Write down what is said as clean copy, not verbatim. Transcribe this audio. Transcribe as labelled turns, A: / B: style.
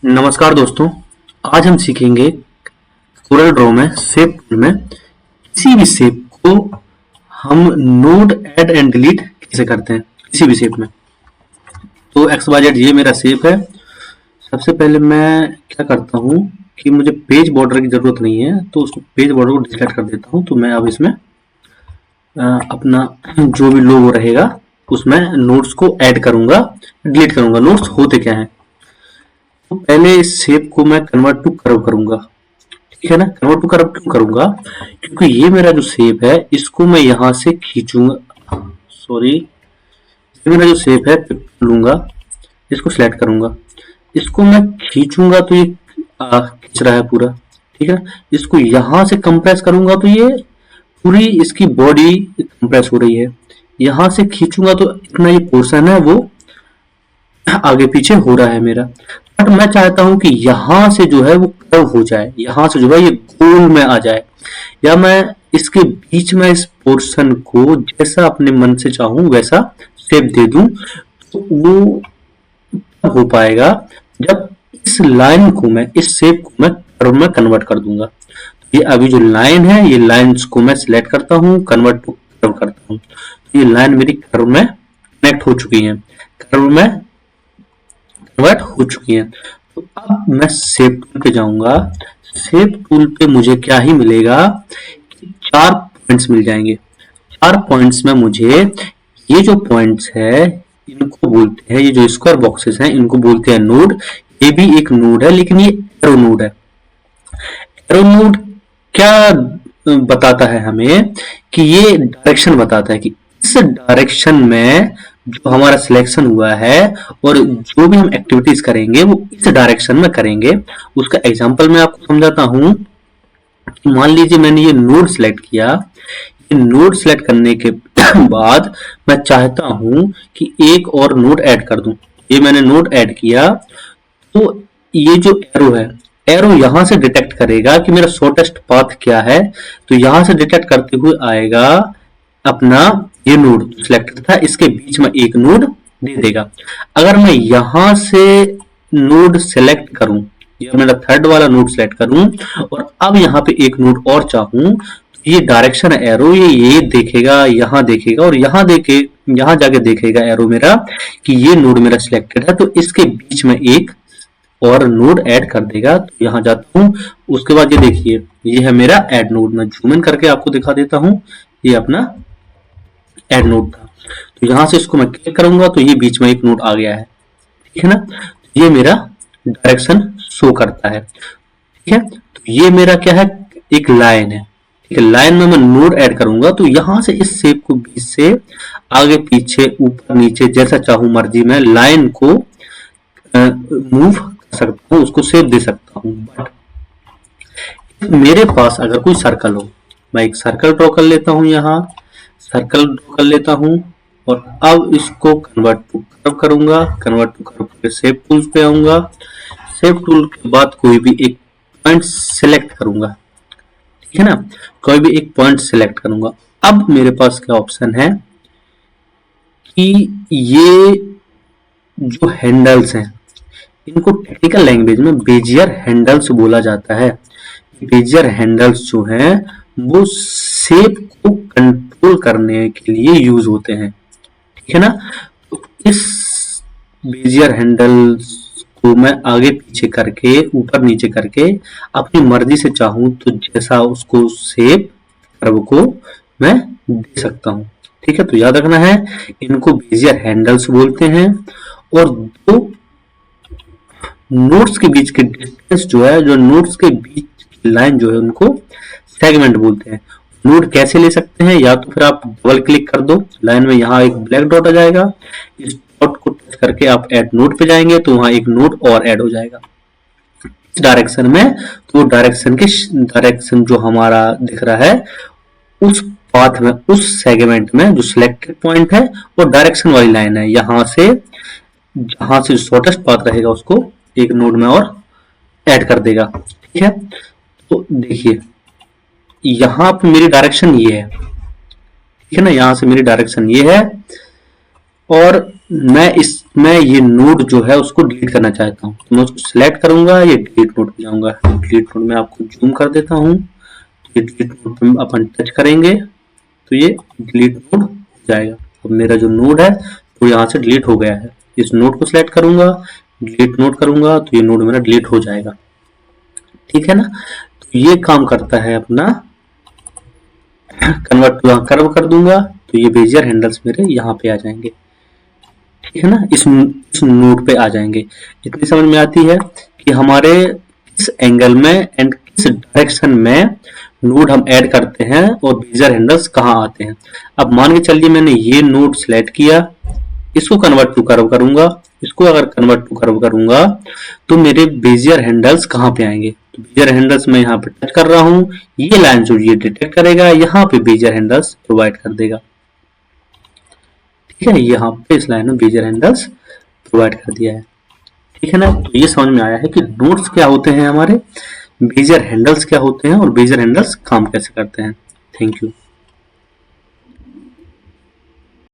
A: नमस्कार दोस्तों। आज हम सीखेंगे कोरल ड्रॉ में शेप टूल में किसी भी शेप को हम नोड ऐड एंड डिलीट कैसे करते हैं किसी भी शेप में। तो एक्स वाई जेड ये मेरा शेप है। सबसे पहले मैं क्या करता हूँ कि मुझे पेज बॉर्डर की जरूरत नहीं है, तो उस पेज बॉर्डर को डिलीट कर देता हूँ। तो मैं अब इसमें अपना जो भी लोगो रहेगा उसमें नोड्स को ऐड करूंगा, डिलीट करूंगा। नोड्स होते क्या हैं, तो पहले इस शेप को मैं कन्वर्ट टू कर्व करूंगा। ठीक है ना। कन्वर्ट टू कर्व क्यों करूंगा, क्योंकि ये मेरा जो शेप है इसको मैं यहां से खींचूंगा। सॉरी, ये मेरा जो शेप है लूंगा, इसको सिलेक्ट करूंगा, इसको मैं खींचूंगा तो ये खींच रहा है पूरा। ठीक है। इसको यहां से कंप्रेस करूंगा तो ये पूरी इसकी बॉडी कंप्रेस हो रही है। यहां से खींचूंगा तो इतना ये पोर्शन है वो आगे पीछे हो रहा है मेरा। बट मैं चाहता हूं कि यहां से जो है वो कर्व हो जाए, यहां से जो है ये गोल में आ जाए, या मैं इसके बीच में इस पोर्शन को जैसा अपने मन से चाहूं वैसा शेप दे दूं। तो वो तब हो पाएगा जब इस लाइन को मैं, इस शेप को मैं कर्व में कन्वर्ट कर दूंगा। ये अभी जो लाइन है, ये लाइंस को मैं सिलेक्ट करता हूं, कन्वर्ट टू कर्व करता हूं, तो ये लाइन मेरी कर्व में कनेक्ट हो चुकी है, कर्व में कन्वर्ट हो चुकी है। तो अब मैं शेप टूल पे जाऊंगा। शेप टूल पे मुझे क्या ही मिलेगा कि 4 पॉइंट्स मिल जाएंगे। 4 पॉइंट्स में मुझे ये जो पॉइंट्स है इनको बोलते हैं, ये जो स्क्वायर बॉक्सेस हैं इनको बोलते हैं नोड। ये भी एक नोड है, लेकिन ये एरो नोड है। एरो नोड क्या बताता है हमें कि ये डायरेक्शन बताता है कि इस डायरेक्शन में जो हमारा सिलेक्शन हुआ है और जो भी हम एक्टिविटीज करेंगे वो इस डायरेक्शन में करेंगे। उसका एग्जांपल मैं आपको समझाता हूं। मान लीजिए मैंने ये नोड सिलेक्ट किया। ये नोड सिलेक्ट करने के बाद मैं चाहता हूं कि एक और नोड ऐड कर दूं। ये मैंने नोड ऐड किया, तो ये जो एरो है, एरो यहां से डिटेक्ट करेगा कि मेरा शॉर्टेस्ट पाथ क्या है। तो यहां से डिटेक्ट करते हुए आएगा अपना ये नोड सिलेक्टेड था, इसके बीच में एक नोड दे देगा। अगर मैं यहां से नोड सेलेक्ट करूं, या मेरा थर्ड वाला नोड सेलेक्ट करूं और अब यहां पे एक नोड और चाहूं, तो ये डायरेक्शन एरो ये देखेगा, यहां देखेगा और यहां जाके देखेगा एरो मेरा कि ये नोड मेरा सिलेक्टेड है, तो इसके बीच में एक और नोड ऐड कर देगा। तो यहां जाता हूं, उसके बाद ये देखिए ये है मेरा ऐड नोड। मैं जूम इन करके आपको दिखा देता हूं। ये अपना ऐड नोड था। तो यहां से इसको मैं क्लिक करूंगा तो ये बीच में एक नोड आ गया है। ठीक है ना। तो ये मेरा डायरेक्शन शो करता है। ठीक है। तो ये मेरा क्या है, एक लाइन है। ठीक है। लाइन में मैं नोड ऐड करूंगा तो यहां से इस शेप को बीच से आगे पीछे ऊपर नीचे जैसा चाहूं मर्जी मैं लाइन को मूव कर सकता हूं, उसको शेप दे सकता हूं। बट मेरे पास अगर कोई सर्कल हो, मैं एक सर्कल ड्रॉ कर लेता हूं, यहां सर्कल ड्रॉ कर लेता हूं और अब इसको कन्वर्ट टू कर्व करूंगा। कन्वर्ट टू कर्व करके शेप टूल पे आऊंगा। शेप टूल के बाद कोई भी एक पॉइंट सिलेक्ट करूंगा। ठीक है ना। कोई भी एक पॉइंट सिलेक्ट करूंगा। अब मेरे पास क्या ऑप्शन है कि ये जो हैंडल्स हैं इनको टेक्निकल लैंग्वेज में बेजियर हैंडल्स बोला जाता है। बेजियर हैंडल्स जो हैं वो शेप को कंट्रोल करने के लिए यूज होते हैं। ठीक है ना। तो इस बेजियर हैंडल्स को मैं आगे पीछे करके, ऊपर नीचे करके अपनी मर्जी से चाहूं तो जैसा उसको शेप कर्व को मैं दे सकता हूं। ठीक है। तो याद रखना है, इनको बेजियर हैंडल्स बोलते हैं। और दो नोड्स के बीच के डिस्टेंस जो है, जो नोड्स के बीच की लाइन जो है उनको सेगमेंट बोलते हैं। नोड कैसे ले सकते हैं, या तो फिर आप डबल क्लिक कर दो, लाइन में यहाँ एक ब्लैक डॉट आ जाएगा, इस डॉट को टच करके आप ऐड नोड पे जाएंगे तो वहां एक नोड और ऐड हो जाएगा इस डायरेक्शन में। तो डायरेक्शन जो हमारा दिख रहा है उस पाथ में, उस सेगमेंट में जो सिलेक्टेड पॉइंट है वो डायरेक्शन वाली लाइन है, यहां से जहां से शॉर्टेस्ट पाथ रहेगा उसको एक नोड में और ऐड कर देगा। ठीक है। तो देखिए यहां पे मेरी डायरेक्शन ये है। ठीक है ना। यहां से मेरी डायरेक्शन ये है और मैं ये नोड जो है उसको डिलीट करना चाहता हूँ, तो मैं उसको सिलेक्ट करूंगा, ये डिलीट नोड पे जाऊंगा। डिलीट नोड में आपको जूम कर देता हूँ, ये डिलीट नोड पे अपन टच करेंगे तो ये डिलीट नोड हो जाएगा। अब मेरा जो नोड है वो यहाँ से डिलीट हो गया है। इस नोड को सिलेक्ट करूंगा, डिलीट नोड करूंगा तो ये नोड मेरा डिलीट हो जाएगा। ठीक है ना, तो ये काम करता है अपना। कन्वर्ट टू कर्व कर दूंगा तो ये बेजियर हैंडल्स मेरे यहाँ पे आ जाएंगे। ठीक है ना, इस नोड पे आ जाएंगे। इतनी समझ में आती है कि हमारे किस एंगल में एंड किस डायरेक्शन में नोड हम ऐड करते हैं और बेजियर हैंडल्स कहाँ आते हैं। अब मान के चलिए मैंने ये नोड सिलेक्ट किया, इसको कन्वर्ट टू कर्व करूंगा, इसको अगर कन्वर्ट टू कर्व करूंगा तो मेरे बेजियर हैंडल्स कहाँ पे आएंगे। तो बेजियर हैंडल्स मैं यहाँ पे टच कर रहा हूँ, ये लाइन जो ये डिटेक्ट करेगा, यहाँ पे बेजियर हैंडल्स प्रोवाइड कर देगा। ठीक है, यहाँ पे इस लाइन में बेजियर हैंडल्स प्रोवाइड कर दिया है। ठीक है ना, तो ये समझ में आया है कि नोड्स क्या होते हैं हमारे, बेजियर हैंडल्स क्या होते हैं और बेजियर हैंडल्स काम कैसे करते हैं। Thank you.